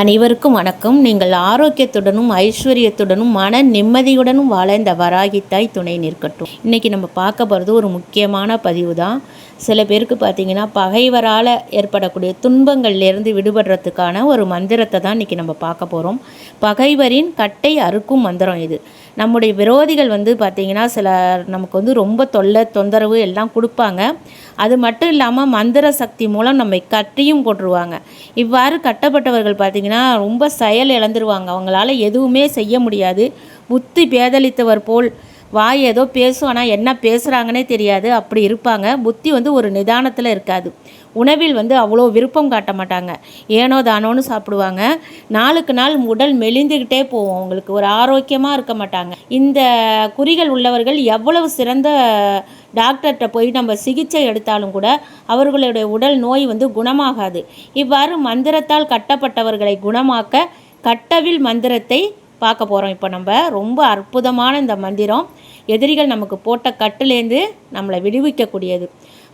அனைவருக்கும் வணக்கம். நீங்கள் ஆரோக்கியத்துடனும் ஐஸ்வர்யத்துடனும் மன நிம்மதியுடனும் வாழ இந்த வராகித்தாய் துணை நிற்கட்டும். இன்றைக்கி நம்ம பார்க்க போகிறது ஒரு முக்கியமான பதிவு தான். சில பேருக்கு பார்த்திங்கன்னா பகைவரால் ஏற்படக்கூடிய துன்பங்கள்லேருந்து விடுபடுறதுக்கான ஒரு மந்திரத்தை தான் இன்றைக்கி நம்ம பார்க்க போகிறோம். பகைவரின் கட்டை அறுக்கும் மந்திரம் இது. நம்முடைய விரோதிகள் பார்த்திங்கன்னா சில நமக்கு ரொம்ப தொந்தரவு எல்லாம் கொடுப்பாங்க. அது மட்டும் இல்லாமல் மந்திர சக்தி மூலம் நம்ம கட்டியும் போட்டுருவாங்க. இவ்வாறு கட்டப்பட்டவர்கள் பார்த்திங்கன்னா ரொம்ப செயல் இழந்துருவாங்க. அவங்களால எதுவுமே செய்ய முடியாது. புத்தி பேதலித்தவர் போல் வாய் ஏதோ பேசும், ஆனால் என்ன பேசுகிறாங்கன்னே தெரியாது. அப்படி இருப்பாங்க. புத்தி ஒரு நிதானத்தில் இருக்காது. உணவில் அவ்வளோ விருப்பம் காட்ட மாட்டாங்க. ஏனோ தானோன்னு சாப்பிடுவாங்க. நாளுக்கு நாள் உடல் மெலிந்துக்கிட்டே போவோம். அவங்களுக்கு ஒரு ஆரோக்கியமாக இருக்க மாட்டாங்க. இந்த குறிகள் உள்ளவர்கள் எவ்வளவு சிறந்த டாக்டர்கிட்ட போய் நம்ம சிகிச்சை எடுத்தாலும் கூட அவர்களுடைய உடல் நோய் குணமாகாது. இவ்வாறு மந்திரத்தால் கட்டப்பட்டவர்களை குணமாக்க கட்டவில் மந்திரத்தை பார்க்க போகிறோம். இப்போ நம்ம ரொம்ப அற்புதமான இந்த மந்திரம் எதிரிகள் நமக்கு போட்ட கட்டுலேருந்து நம்மளை விடுவிக்கக்கூடியது.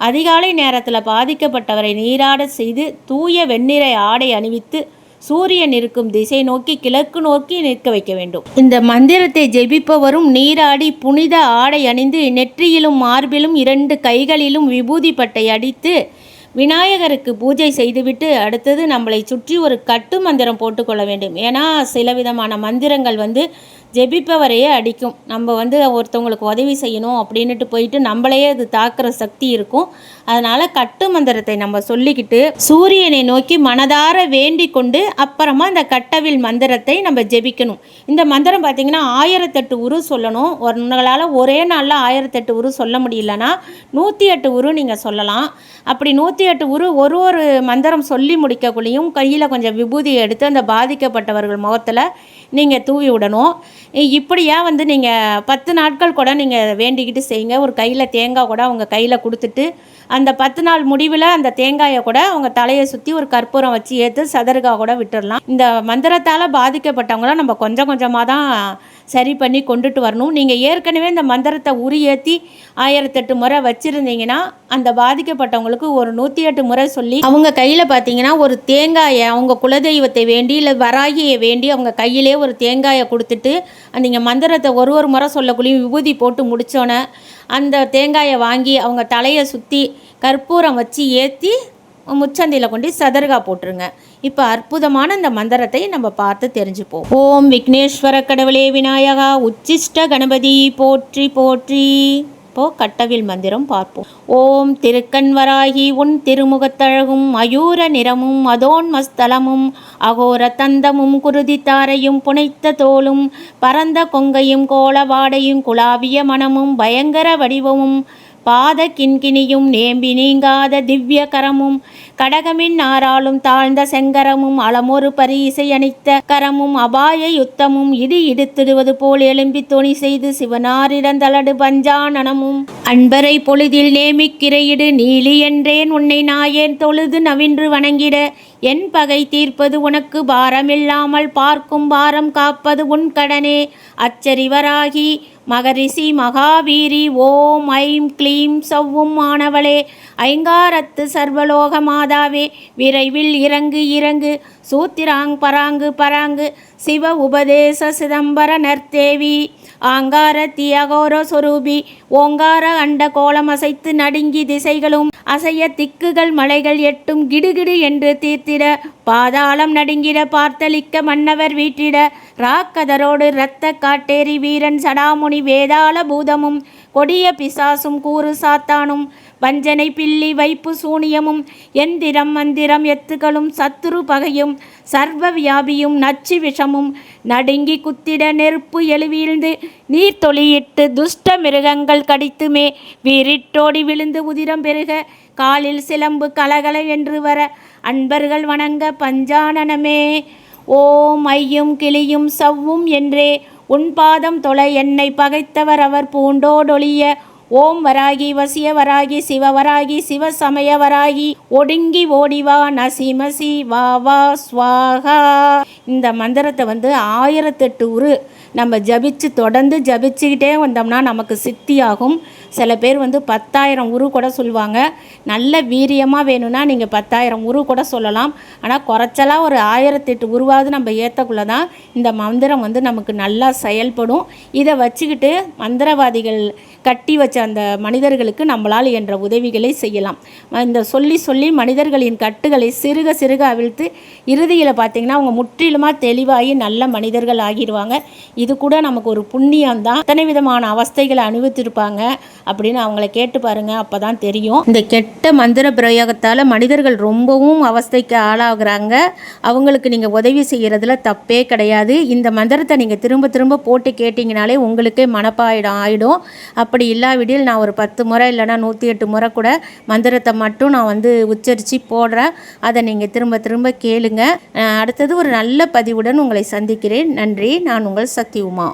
அதிகாலை நேரத்தில் பாதிக்கப்பட்டவரை நீராட செய்து தூய வெண்ணிறை ஆடை அணிவித்து சூரியன் இருக்கும் திசை நோக்கி கிழக்கு நோக்கி நிற்க வைக்க வேண்டும். இந்த மந்திரத்தை ஜெபிப்பவரும் நீராடி புனித ஆடை அணிந்து நெற்றியிலும் மார்பிலும் 2 கைகளிலும் விபூதி பட்டை அடித்து விநாயகருக்கு பூஜை செய்துவிட்டு அடுத்தது நம்மளை சுற்றி ஒரு கட்டு மந்திரம் போட்டுக்கொள்ள வேண்டும். ஏன்னா சில விதமான மந்திரங்கள் ஜெபிப்பவரையே அடிக்கும். நம்ம ஒருத்தவங்களுக்கு உதவி செய்யணும் அப்படின்ட்டு போயிட்டு நம்மளையே அது தாக்குற சக்தி இருக்கும். அதனால் கட்டு மந்திரத்தை நம்ம சொல்லிக்கிட்டு சூரியனை நோக்கி மனதார வேண்டி கொண்டு அப்புறமா இந்த கட்டவில் மந்திரத்தை நம்ம ஜெபிக்கணும். இந்த மந்திரம் பார்த்திங்கன்னா 1008 உரு சொல்லணும். உங்களால் ஒரே நாளில் 1008 உரு சொல்ல முடியலன்னா 108 உரு நீங்கள் சொல்லலாம். அப்படி 108 உரு ஒரு மந்திரம் சொல்லி முடிக்கக்குள்ளேயும் கையில் கொஞ்சம் விபூதியை எடுத்து அந்த பாதிக்கப்பட்டவர்கள் முகத்தில் நீங்கள் தூவி விடணும். இப்படியா நீங்கள் 10 நாட்கள் கூட நீங்கள் வேண்டிக்கிட்டு செய்யுங்க. ஒரு கையில் தேங்காய் கூட அவங்க கையில் கொடுத்துட்டு அந்த 10 நாள் முடிவில் அந்த தேங்காயை கூட அவங்க தலையை சுற்றி ஒரு கற்பூரம் வச்சு ஏற்று சதருகா கூட விட்டுடலாம். இந்த மந்திரத்தால் பாதிக்கப்பட்டவங்கள நம்ம கொஞ்சம் கொஞ்சமாக தான் சரி பண்ணி கொண்டுட்டு வரணும். நீங்கள் ஏற்கனவே இந்த மந்திரத்தை உரி ஏற்றி 1008 முறை வச்சுருந்தீங்கன்னா அந்த பாதிக்கப்பட்டவங்களுக்கு ஒரு 108 முறை சொல்லி அவங்க கையில் பார்த்தீங்கன்னா ஒரு தேங்காயை அவங்க குலதெய்வத்தை வேண்டி இல்லை வராகியை வேண்டி அவங்க கையிலே ஒரு தேங்காயை கொடுத்துட்டு நீங்கள் மந்திரத்தை ஒரு முறை சொல்லக்குள்ளேயும் விபூதி போட்டு முடித்தோன்னே அந்த தேங்காயை வாங்கி அவங்க தலையை சுற்றி கற்பூரம் வச்சு ஏற்றி முச்சந்தியில் கொண்டு சதர்கா போட்டுருங்க. இப்போ அற்புதமான இந்த மந்திரத்தை நம்ம பார்த்து தெரிஞ்சுப்போம். ஓம் விக்னேஸ்வர கடவுளே விநாயகா உச்சிஷ்ட கணபதி போற்றி போற்றி. இப்போது கட்டவில் மந்திரம் பார்ப்போம். ஓம் திருக்கண்வராகி உன் திருமுகத்தழகும் மயூர நிறமும் அதோன்மஸ்தலமும் அகோர தந்தமும் குருதி தாரையும் புனைத்த தோளும் பரந்த கொங்கையும் கோலவாடையும் குலாவிய மனமும் பயங்கர வடிவமும் பாத கிண்கிணியும் நேம்பி நீங்காத திவ்ய கரமும் கடகமின் ஆறாலும் தாழ்ந்த செங்கரமும் அளமொரு பரிசை அணித்த கரமும் அபாய யுத்தமும் இடி இடுத்திடுவது போல் எழும்பி துணி செய்து சிவனாரிடந்தலடு பஞ்சானனமும் அன்பரை பொழுதில் நேமிக்கிறையிடு நீலி என்றேன் உன்னை நாயேன் தொழுது நவின்று வணங்கிட என் பகை தீர்ப்பது உனக்கு பாரமில்லாமல் பார்க்கும் பாரம் காப்பது உன் கடனே அச்சரிவராகி மகரிஷி மகாவீரி ஓம் ஐம் க்ளீம் சவ்வும் மாணவளே ஐங்காரத்து சர்வலோக மாதாவே விரைவில் இறங்கு இறங்கு சூத்திராங் பராங்கு பராங்கு சிவ உபதேச சிதம்பர நர்த்தேவி ஆங்கார தியகோர சொரூபி ஓங்கார அண்ட கோலம் அசைத்து நடுங்கி திசைகளும் அசைய திக்குகள் மலைகள் எட்டும் கிடுகிடு என்று தீர்த்திட பாதாளம் நடுங்கிட பார்த்தளிக்க மன்னவர் வீட்டிட ராக்கதரோடு இரத்த காட்டேரி வீரன் சடாமுனி வேதாள பூதமும் கொடிய பிசாசும் கூறு சாத்தானும் வஞ்சனை பில்லி வைப்பு சூனியமும் எந்திரம் மந்திரம் எத்துகளும் சத்துரு பகையும் சர்வ வியாபியும் நச்சு விஷமும் நடுங்கி குத்திட நெருப்பு எழுவீழ்ந்து நீர் தொளியிட்டு துஷ்ட மிருகங்கள் கடித்துமே வீரிட்டோடி விழுந்து உதிரம் பெருக காலில் சிலம்பு கலகல என்று வர அன்பர்கள் வணங்க பஞ்சானனமே ஓம் ஐயும் கிளியும் சவ்வும் என்றே உன் பாதம் தொலை என்னை பகைத்தவர் அவர் பூண்டோடொழிய ஓம் வராகி வசிய வராகி சிவவராகி சிவசமய வராகி ஒடுங்கி ஓடிவா நசிமசி வா வா ஸ்வாகா. இந்த மந்திரத்தை 1008 உரு நம்ம தொடர்ந்து ஜபிச்சுக்கிட்டே வந்தோம்னா நமக்கு சித்தியாகும். சில பேர் வந்து 10,000 உரு கூட சொல்லுவாங்க. நல்ல வீரியமாக வேணும்னா நீங்கள் 10,000 உரு கூட சொல்லலாம். ஆனால் குறைச்சலாக ஒரு 1008 உருவாவது நம்ம ஏற்றக்குள்ளே தான் இந்த மந்திரம் வந்து நமக்கு நல்லா செயல்படும். இதை வச்சுக்கிட்டு மந்திரவாதிகள் கட்டி வச்ச அந்த மனிதர்களுக்கு நம்மளால் என்ற உதவிகளை செய்யலாம். இந்த சொல்லி சொல்லி மனிதர்களின் கட்டுகளை சிறுக சிறுக அவிழ்த்து இறுதியில் பார்த்திங்கன்னா அவங்க முற்றிலுமாக தெளிவாகி நல்ல மனிதர்கள் ஆகிடுவாங்க. இது கூட நமக்கு ஒரு புண்ணியம்தான். அத்தனை விதமான அவஸ்தைகளை அனுபவித்திருப்பாங்க அப்படின்னு அவங்கள கேட்டு பாருங்கள், அப்போ தான் தெரியும். இந்த கெட்ட மந்திர பிரயோகத்தால் மனிதர்கள் ரொம்பவும் அவஸ்தைக்கு ஆளாகிறாங்க. அவங்களுக்கு நீங்கள் உதவி செய்கிறதுல தப்பே கிடையாது. இந்த மந்திரத்தை நீங்கள் திரும்ப திரும்ப போட்டு கேட்டிங்கனாலே உங்களுக்கே மனப்பாயிடம் ஆகிடும். அப்படி இல்லாவிடில் நான் ஒரு 10 முறை இல்லைனா 108 முறை கூட மந்திரத்தை மட்டும் நான் வந்து உச்சரித்து போடுறேன். அதை நீங்கள் திரும்ப திரும்ப கேளுங்க. அடுத்தது ஒரு நல்ல பதிவுடன் உங்களை சந்திக்கிறேன். நன்றி. நான் உங்கள் சக்தி உமா.